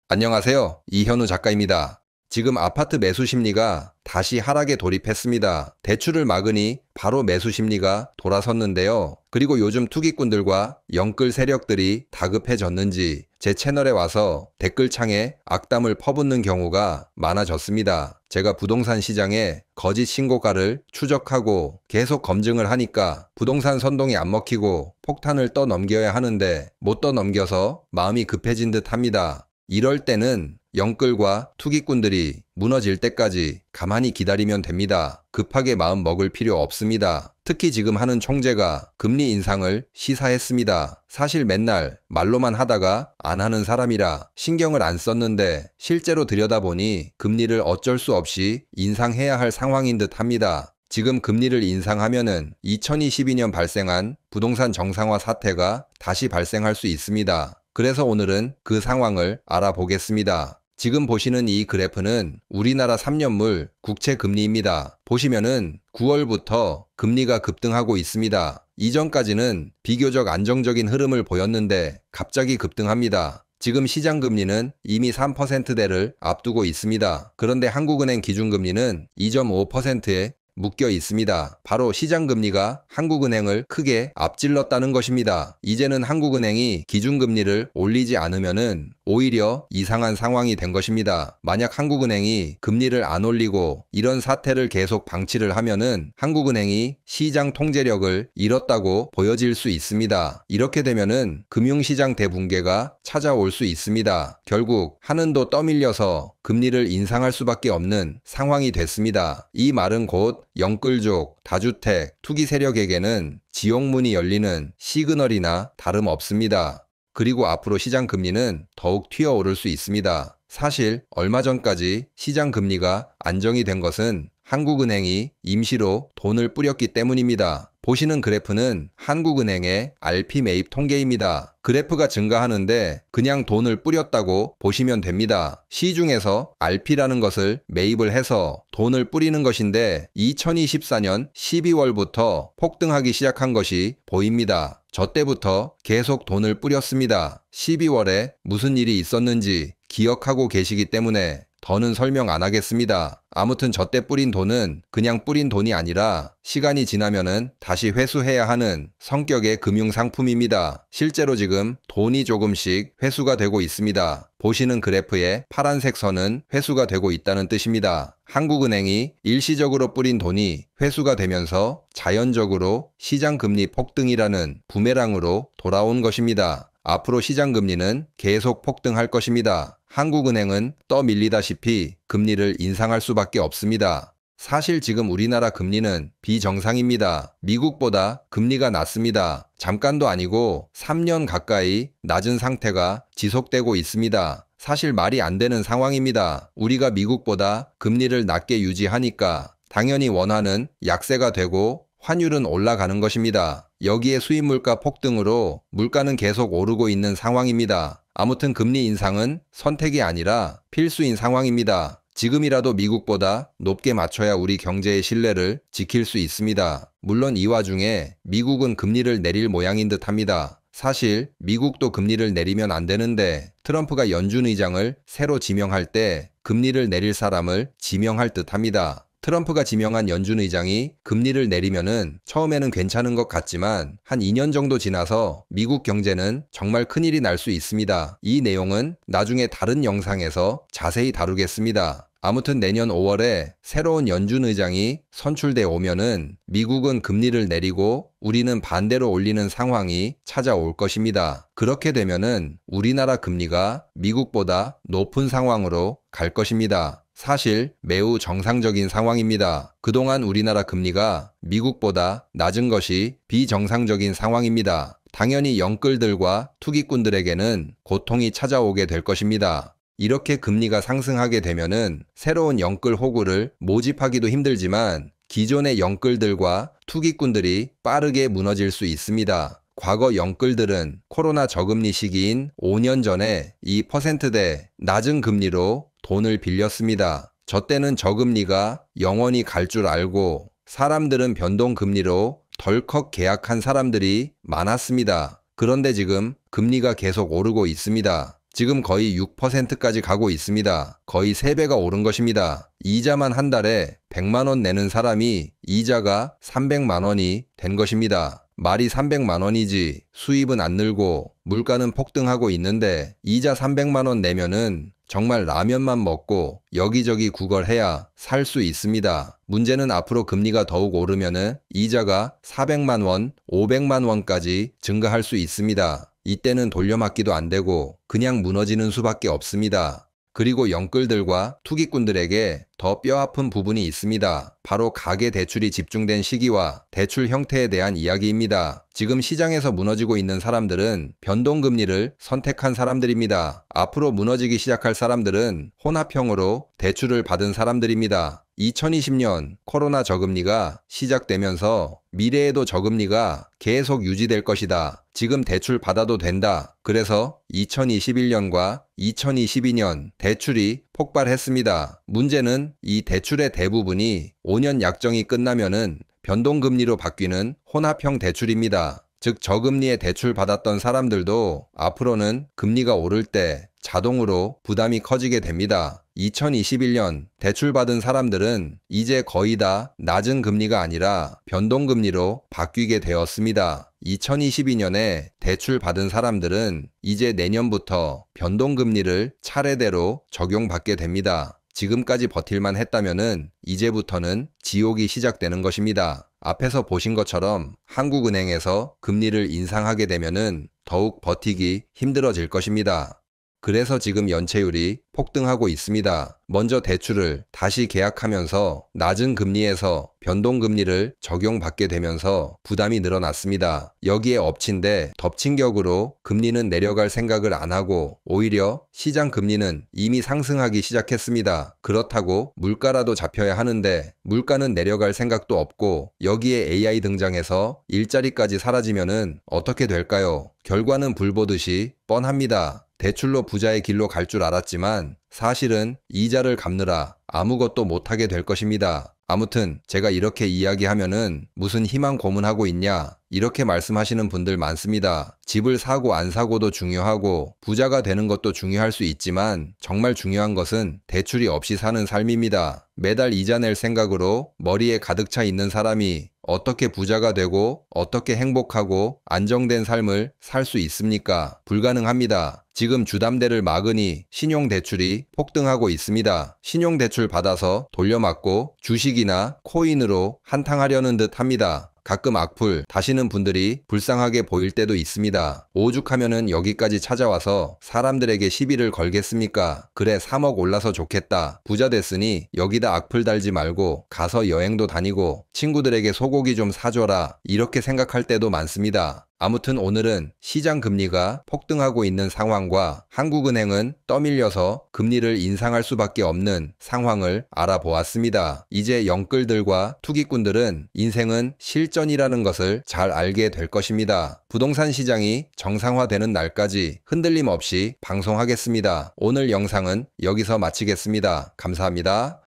안녕하세요. 이현우 작가입니다. 지금 아파트 매수 심리가 다시 하락에 돌입했습니다. 대출을 막으니 바로 매수 심리가 돌아섰는데요. 그리고 요즘 투기꾼들과 영끌 세력들이 다급해졌는지 제 채널에 와서 댓글창에 악담을 퍼붓는 경우가 많아졌습니다. 제가 부동산 시장에 거짓 신고가를 추적하고 계속 검증을 하니까 부동산 선동이 안 먹히고 폭탄을 떠넘겨야 하는데 못 떠넘겨서 마음이 급해진 듯 합니다. 이럴 때는 영끌과 투기꾼들이 무너질 때까지 가만히 기다리면 됩니다. 급하게 마음 먹을 필요 없습니다. 특히 지금 하는 총재가 금리 인상을 시사했습니다. 사실 맨날 말로만 하다가 안 하는 사람이라 신경을 안 썼는데 실제로 들여다보니 금리를 어쩔 수 없이 인상해야 할 상황인 듯 합니다. 지금 금리를 인상하면은 2022년 발생한 부동산 정상화 사태가 다시 발생할 수 있습니다. 그래서 오늘은 그 상황을 알아보겠습니다. 지금 보시는 이 그래프는 우리나라 3년물 국채 금리입니다. 보시면은 9월부터 금리가 급등하고 있습니다. 이전까지는 비교적 안정적인 흐름을 보였는데 갑자기 급등합니다. 지금 시장 금리는 이미 3%대를 앞두고 있습니다. 그런데 한국은행 기준금리는 2.5%에 묶여 있습니다. 바로 시장금리가 한국은행을 크게 앞질렀다는 것입니다. 이제는 한국은행이 기준금리를 올리지 않으면은 오히려 이상한 상황이 된 것입니다. 만약 한국은행이 금리를 안 올리고 이런 사태를 계속 방치를 하면은 한국은행이 시장 통제력을 잃었다고 보여질 수 있습니다. 이렇게 되면은 금융시장 대붕괴가 찾아올 수 있습니다. 결국 한은도 떠밀려서 금리를 인상할 수밖에 없는 상황이 됐습니다. 이 말은 곧 영끌족, 다주택, 투기 세력에게는 지옥문이 열리는 시그널이나 다름없습니다. 그리고 앞으로 시장 금리는 더욱 튀어오를 수 있습니다. 사실 얼마 전까지 시장 금리가 안정이 된 것은 한국은행이 임시로 돈을 뿌렸기 때문입니다. 보시는 그래프는 한국은행의 RP 매입 통계입니다. 그래프가 증가하는데 그냥 돈을 뿌렸다고 보시면 됩니다. 시중에서 RP라는 것을 매입을 해서 돈을 뿌리는 것인데 2024년 12월부터 폭등하기 시작한 것이 보입니다. 저 때부터 계속 돈을 뿌렸습니다. 12월에 무슨 일이 있었는지 기억하고 계시기 때문에 더는 설명 안 하겠습니다. 아무튼 저 때 뿌린 돈은 그냥 뿌린 돈이 아니라 시간이 지나면은 다시 회수해야 하는 성격의 금융상품입니다. 실제로 지금 돈이 조금씩 회수가 되고 있습니다. 보시는 그래프의 파란색 선은 회수가 되고 있다는 뜻입니다. 한국은행이 일시적으로 뿌린 돈이 회수가 되면서 자연적으로 시장금리 폭등이라는 부메랑으로 돌아온 것입니다. 앞으로 시장금리는 계속 폭등할 것입니다. 한국은행은 떠밀리다시피 금리를 인상할 수밖에 없습니다. 사실 지금 우리나라 금리는 비정상입니다. 미국보다 금리가 낮습니다. 잠깐도 아니고 3년 가까이 낮은 상태가 지속되고 있습니다. 사실 말이 안 되는 상황입니다. 우리가 미국보다 금리를 낮게 유지하니까 당연히 원화는 약세가 되고 환율은 올라가는 것입니다. 여기에 수입물가 폭등으로 물가는 계속 오르고 있는 상황입니다. 아무튼 금리 인상은 선택이 아니라 필수인 상황입니다. 지금이라도 미국보다 높게 맞춰야 우리 경제의 신뢰를 지킬 수 있습니다. 물론 이 와중에 미국은 금리를 내릴 모양인 듯 합니다. 사실 미국도 금리를 내리면 안 되는데 트럼프가 연준 의장을 새로 지명할 때 금리를 내릴 사람을 지명할 듯 합니다. 트럼프가 지명한 연준 의장이 금리를 내리면은 처음에는 괜찮은 것 같지만 한 2년 정도 지나서 미국 경제는 정말 큰일이 날 수 있습니다. 이 내용은 나중에 다른 영상에서 자세히 다루겠습니다. 아무튼 내년 5월에 새로운 연준 의장이 선출돼 오면은 미국은 금리를 내리고 우리는 반대로 올리는 상황이 찾아올 것입니다. 그렇게 되면은 우리나라 금리가 미국보다 높은 상황으로 갈 것입니다. 사실 매우 정상적인 상황입니다. 그동안 우리나라 금리가 미국보다 낮은 것이 비정상적인 상황입니다. 당연히 영끌들과 투기꾼들에게는 고통이 찾아오게 될 것입니다. 이렇게 금리가 상승하게 되면은 새로운 영끌 호구를 모집하기도 힘들지만 기존의 영끌들과 투기꾼들이 빠르게 무너질 수 있습니다. 과거 영끌들은 코로나 저금리 시기인 5년 전에 2%대 낮은 금리로 돈을 빌렸습니다. 저 때는 저금리가 영원히 갈 줄 알고 사람들은 변동금리로 덜컥 계약한 사람들이 많았습니다. 그런데 지금 금리가 계속 오르고 있습니다. 지금 거의 6%까지 가고 있습니다. 거의 3배가 오른 것입니다. 이자만 한 달에 100만 원 내는 사람이 이자가 300만 원이 된 것입니다. 말이 300만 원이지 수입은 안 늘고 물가는 폭등하고 있는데 이자 300만 원 내면은 정말 라면만 먹고 여기저기 구걸해야 살 수 있습니다. 문제는 앞으로 금리가 더욱 오르면은 이자가 400만 원, 500만 원까지 증가할 수 있습니다. 이때는 돌려막기도 안 되고 그냥 무너지는 수밖에 없습니다. 그리고 영끌들과 투기꾼들에게 더 뼈아픈 부분이 있습니다. 바로 가계 대출이 집중된 시기와 대출 형태에 대한 이야기입니다. 지금 시장에서 무너지고 있는 사람들은 변동금리를 선택한 사람들입니다. 앞으로 무너지기 시작할 사람들은 혼합형으로 대출을 받은 사람들입니다. 2020년 코로나 저금리가 시작되면서 미래에도 저금리가 계속 유지될 것이다. 지금 대출 받아도 된다. 그래서 2021년과 2022년 대출이 폭발했습니다. 문제는 이 대출의 대부분이 5년 약정이 끝나면은 변동금리로 바뀌는 혼합형 대출입니다. 즉 저금리에 대출 받았던 사람들도 앞으로는 금리가 오를 때 자동으로 부담이 커지게 됩니다. 2021년 대출받은 사람들은 이제 거의 다 낮은 금리가 아니라 변동금리로 바뀌게 되었습니다. 2022년에 대출 받은 사람들은 이제 내년부터 변동금리를 차례대로 적용받게 됩니다. 지금까지 버틸만 했다면은 이제부터는 지옥이 시작되는 것입니다. 앞에서 보신 것처럼 한국은행에서 금리를 인상하게 되면은 더욱 버티기 힘들어질 것입니다. 그래서 지금 연체율이 폭등하고 있습니다. 먼저 대출을 다시 계약하면서 낮은 금리에서 변동금리를 적용받게 되면서 부담이 늘어났습니다. 여기에 엎친 데 덮친 격으로 금리는 내려갈 생각을 안 하고 오히려 시장 금리는 이미 상승하기 시작했습니다. 그렇다고 물가라도 잡혀야 하는데 물가는 내려갈 생각도 없고 여기에 AI 등장해서 일자리까지 사라지면은 어떻게 될까요? 결과는 불 보듯이 뻔합니다. 대출로 부자의 길로 갈 줄 알았지만 사실은 이자를 갚느라 아무것도 못하게 될 것입니다. 아무튼 제가 이렇게 이야기하면은 무슨 희망 고문하고 있냐 이렇게 말씀하시는 분들 많습니다. 집을 사고 안 사고도 중요하고 부자가 되는 것도 중요할 수 있지만 정말 중요한 것은 대출이 없이 사는 삶입니다. 매달 이자 낼 생각으로 머리에 가득 차 있는 사람이 어떻게 부자가 되고 어떻게 행복하고 안정된 삶을 살 수 있습니까? 불가능합니다. 지금 주담대를 막으니 신용대출이 폭등하고 있습니다. 신용대출 받아서 돌려막고 주식이나 코인으로 한탕하려는 듯 합니다. 가끔 악플 다시는 분들이 불쌍하게 보일 때도 있습니다. 오죽하면은 여기까지 찾아와서 사람들에게 시비를 걸겠습니까? 그래 3억 올라서 좋겠다. 부자 됐으니 여기다 악플 달지 말고 가서 여행도 다니고 친구들에게 소고기 좀 사줘라. 이렇게 생각할 때도 많습니다. 아무튼 오늘은 시장 금리가 폭등하고 있는 상황과 한국은행은 떠밀려서 금리를 인상할 수밖에 없는 상황을 알아보았습니다. 이제 영끌들과 투기꾼들은 인생은 실전이라는 것을 잘 알게 될 것입니다. 부동산 시장이 정상화되는 날까지 흔들림 없이 방송하겠습니다. 오늘 영상은 여기서 마치겠습니다. 감사합니다.